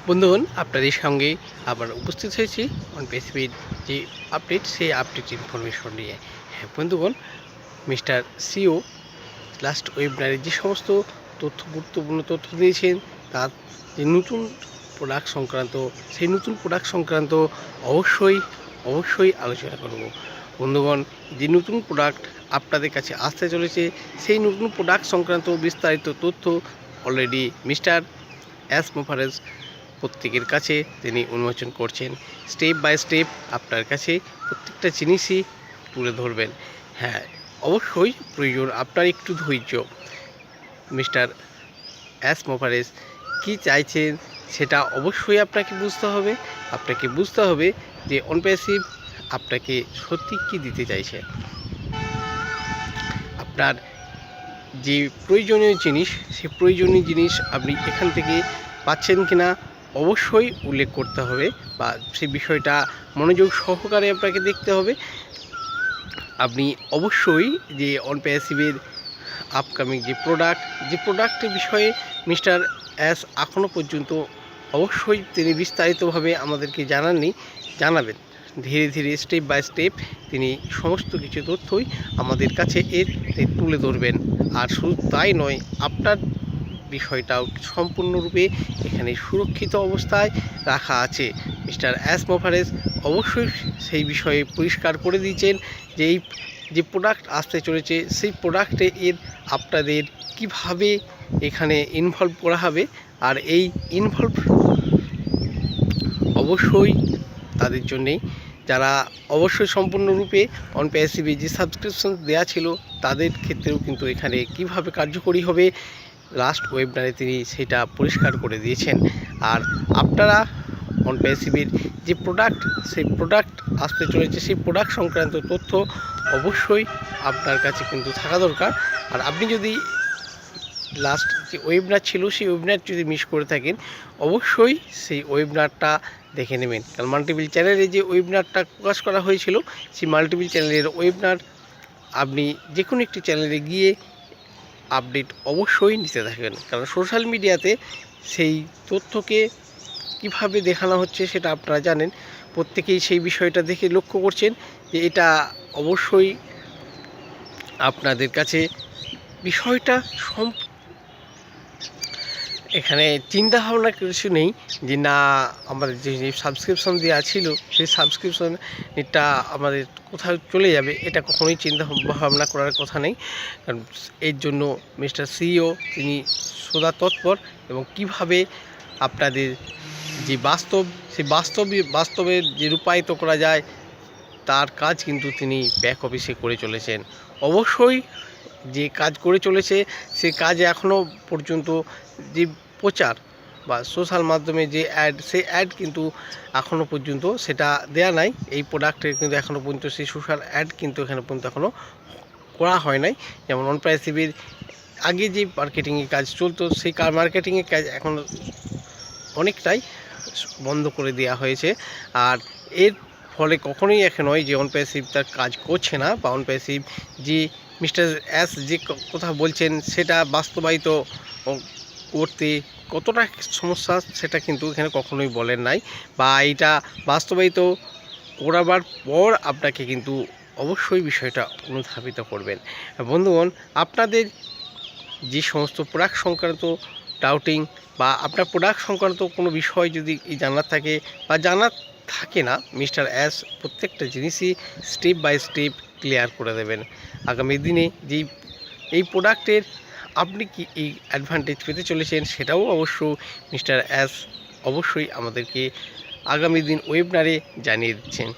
বন্ধুগণ, আপনাদের সঙ্গে আবার উপস্থিত হয়েছি অনপেসিভির যে আপডেট, সেই আপডেট ইনফরমেশন নিয়ে। হ্যাঁ বন্ধুগণ, মিস্টার সিও লাস্ট ওয়েবিনারে যে সমস্ত গুরুত্বপূর্ণ তথ্য দিয়েছেন, তার যে নতুন প্রোডাক্ট সংক্রান্ত, সেই নতুন প্রোডাক্ট সংক্রান্ত অবশ্যই আলোচনা করব। বন্ধুগণ, যে নতুন প্রোডাক্ট আপনাদের কাছে আসতে চলেছে, সেই নতুন প্রোডাক্ট সংক্রান্ত বিস্তারিত তথ্য অলরেডি মিস্টার এস মোফারেজ প্রত্যেকের কাছে তিনি উন্মোচন করছেন। স্টেপ বাই স্টেপ আপনার কাছে প্রত্যেকটা জিনিসই তুলে ধরবেন। হ্যাঁ, অবশ্যই প্রয়োজন আপনার একটু ধৈর্য। মিস্টার এস মোফারেজ কী চাইছেন সেটা অবশ্যই আপনাকে বুঝতে হবে যে অনপ্যাসিভ আপনাকে সত্যি কী দিতে চাইছে। আপনার যে প্রয়োজনীয় জিনিস, সেই প্রয়োজনীয় জিনিস আপনি এখান থেকে পাচ্ছেন কিনা অবশ্যই উল্লেখ করতে হবে, বা সেই বিষয়টা মনোযোগ সহকারে আপনাকে দেখতে হবে। আপনি অবশ্যই যে অনপ্যাসিভের আপকামিং যে প্রোডাক্টের বিষয়ে মিস্টার এস এখনও পর্যন্ত অবশ্যই তিনি বিস্তারিতভাবে আমাদেরকে জানাবেন। ধীরে ধীরে স্টেপ বাই স্টেপ তিনি সমস্ত কিছু তথ্যই আমাদের কাছে তুলে ধরবেন। আর শুধু তাই নয়, আপনার বিষয়টাও সম্পূর্ণরূপে এখানে সুরক্ষিত অবস্থায় রাখা আছে। মিস্টার এস মোফারেজ অবশ্যই সেই বিষয়ে পরিষ্কার করে দিয়েছেন যে এই যে প্রোডাক্ট আসতে চলেছে, সেই প্রোডাক্টে আপনাদের কিভাবে এখানে ইনভলভ করা হবে। আর এই ইনভলভ অবশ্যই তাদের জন্যেই যারা অবশ্যই সম্পূর্ণরূপে অনপ্যাসিভে যে সাবস্ক্রিপশন দেওয়া ছিল, তাদের ক্ষেত্রেও কিন্তু এখানে কিভাবে কার্যকরী হবে লাস্ট ওয়েবিনারে তিনি সেটা পরিষ্কার করে দিয়েছেন। আর আপনারা অনপ্যাসিভের যে সেই প্রোডাক্ট আসতে চলেছে, সেই প্রোডাক্ট সংক্রান্ত তথ্য অবশ্যই আপনার কাছে কিন্তু থাকা দরকার। আর আপনি যদি লাস্ট যে ওয়েবিনার ছিল, সেই ওয়েবিনার যদি মিস করে থাকেন, অবশ্যই সেই ওয়েবিনারটা দেখে নেবেন। কারণ মাল্টিপল চ্যানেলে যে ওয়েবিনারটা প্রকাশ করা হয়েছিল, সেই মাল্টিপল চ্যানেলের ওয়েবিনার আপনি যে কোনো একটি চ্যানেলে গিয়ে আপডেট অবশ্যই নিতে থাকবেন। কারণ সোশ্যাল মিডিয়াতে সেই তথ্যকে কিভাবে দেখানো হচ্ছে সেটা আপনারা জানেন, প্রত্যেকেই সেই বিষয়টা দেখে লক্ষ্য করছেন যে এটা অবশ্যই আপনাদের কাছে বিষয়টা এখানে চিন্তা ভাবনা কিছু নেই যে না, আমাদের যে সাবস্ক্রিপশন দেওয়া ছিল, সেই সাবস্ক্রিপশনটা আমাদের কোথাও চলে যাবে, এটা কখনোই চিন্তা ভাবনা করার কথা নেই। কারণ এর জন্য মিস্টার সিইও তিনি সদা তৎপর, এবং কিভাবে আপনাদের যে সেই বাস্তবের যে রূপায়িত করা যায়, তার কাজ কিন্তু তিনি ব্যাক অফিসে করে চলেছেন। অবশ্যই যে কাজ করে চলেছে, সেই কাজ এখনও পর্যন্ত যে প্রচার বা সোশ্যাল মাধ্যমে যে সেই অ্যাড কিন্তু এখনও পর্যন্ত সেটা দেয়া নাই। এই প্রোডাক্টের কিন্তু এখনও পর্যন্ত সেই সোশ্যাল অ্যাড কিন্তু এখানে পর্যন্ত এখনও করা হয় নাই। যেমন অনপ্যাসিভের আগে যে মার্কেটিংয়ের কাজ চলতো, সেই মার্কেটিংয়ের কাজ এখন অনেকটাই বন্ধ করে দেওয়া হয়েছে। আর এর ফলে কখনোই এখন নয় যে অনপ্যাসিভ তার কাজ করছে না, বা অনপ্যাসিভ যে মিস্টার এস যে কথা বলছেন সেটা বাস্তবায়িত করতে কতটা সমস্যা, সেটা কিন্তু এখানে কখনোই বলেন নাই। বা এটা বাস্তবায়িত করাবার পর আপনাকে কিন্তু অবশ্যই বিষয়টা অনুধাবিত করবেন। বন্ধুগণ, আপনাদের যে সমস্ত প্রোডাক্ট সংক্রান্ত ডাউটিং বা আপনার প্রোডাক্ট সংক্রান্ত কোনো বিষয় যদি জানার থাকে বা জানার থাকে না, মিস্টার এস প্রত্যেকটা জিনিসই স্টেপ বাই স্টেপ ক্লিয়ার করে দেবেন। আগামী দিনে যেই এই প্রোডাক্টের আপনি কি এই অ্যাডভান্টেজ পেতে চলেছেন, সেটাও অবশ্য মিস্টার এস অবশ্যই আমাদেরকে আগামী দিন ওয়েবিনারে জানিয়ে দিচ্ছেন।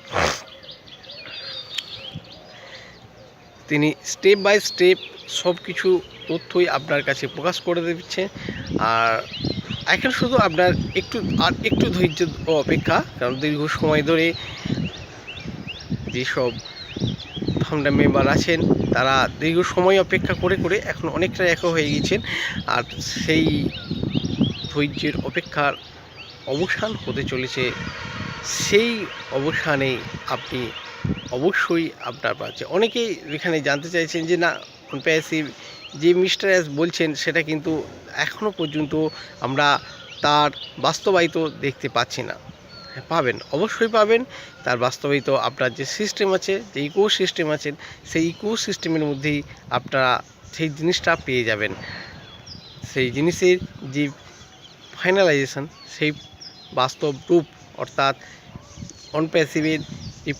তিনি স্টেপ বাই স্টেপ সব কিছু তথ্যই আপনার কাছে প্রকাশ করে দিচ্ছে। আর এখন শুধু আপনার একটু ধৈর্য অপেক্ষা, কারণ দীর্ঘ সময় ধরে যেসব ফাউন্ডার মেম্বার আছেন, তারা দীর্ঘ সময় অপেক্ষা করে এখন অনেকটা একা হয়ে গেছেন। আর সেই ধৈর্যের অপেক্ষার অবসান হতে চলেছে। সেই অবসানে আপনি অবশ্যই আপনার পাচ্ছে। অনেকেই এখানে জানতে চাইছেন যে না, অনপ্যাসিভ যে মিস্টার এস বলছেন সেটা কিন্তু এখনও পর্যন্ত আমরা তার বাস্তবায়িত দেখতে পাচ্ছি না। হ্যাঁ, পাবেন, অবশ্যই পাবেন। তার বাস্তবায়িত আপনার যে সিস্টেম আছে, যে ইকো সিস্টেম আছেন, সেই ইকো সিস্টেমের মধ্যেই আপনারা সেই জিনিসটা পেয়ে যাবেন। সেই জিনিসের যে ফাইনালাইজেশন, সেই বাস্তব রূপ, অর্থাৎ অন প্যাসিভের যে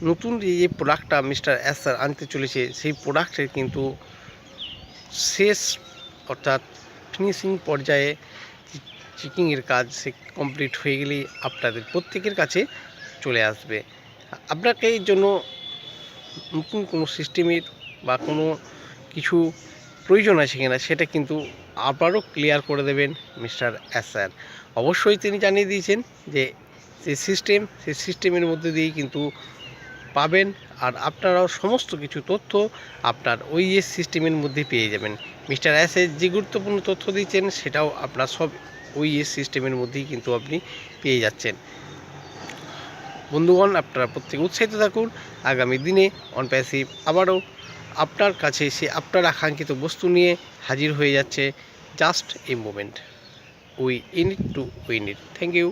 নতুন যে প্রোডাক্টটা মিস্টার এস স্যার আনতে চলেছে, সেই প্রোডাক্টের কিন্তু শেষ অর্থাৎ ফিনিশিং পর্যায়ে চেকিংয়ের কাজ সে কমপ্লিট হয়ে গেলেই আপনাদের প্রত্যেকের কাছে চলে আসবে। আপনাকে এই জন্য নতুন কোনো সিস্টেমের বা কোনো কিছু প্রয়োজন আছে কিনা সেটা কিন্তু আবারও ক্লিয়ার করে দেবেন মিস্টার এস স্যার। অবশ্যই তিনি জানিয়ে দিয়েছেন যে সেই সিস্টেমের মধ্যে দিয়েই কিন্তু পাবেন, আর আপনারাও সমস্ত কিছু তথ্য আপনার ওইএস সিস্টেমের মধ্যে পেয়ে যাবেন। মিস্টার এসের যে গুরুত্বপূর্ণ তথ্য দিচ্ছেন সেটাও আপনার সব ওইএস সিস্টেমের মধ্যেই কিন্তু আপনি পেয়ে যাচ্ছেন। বন্ধুগণ, আপনারা প্রত্যেকে উৎসাহিত থাকুন। আগামী দিনে অন প্যাসিভ আবারও আপনার কাছে সে আপনার আকাঙ্ক্ষিত বস্তু নিয়ে হাজির হয়ে যাচ্ছে। Just a moment, we in it to win it. Thank you.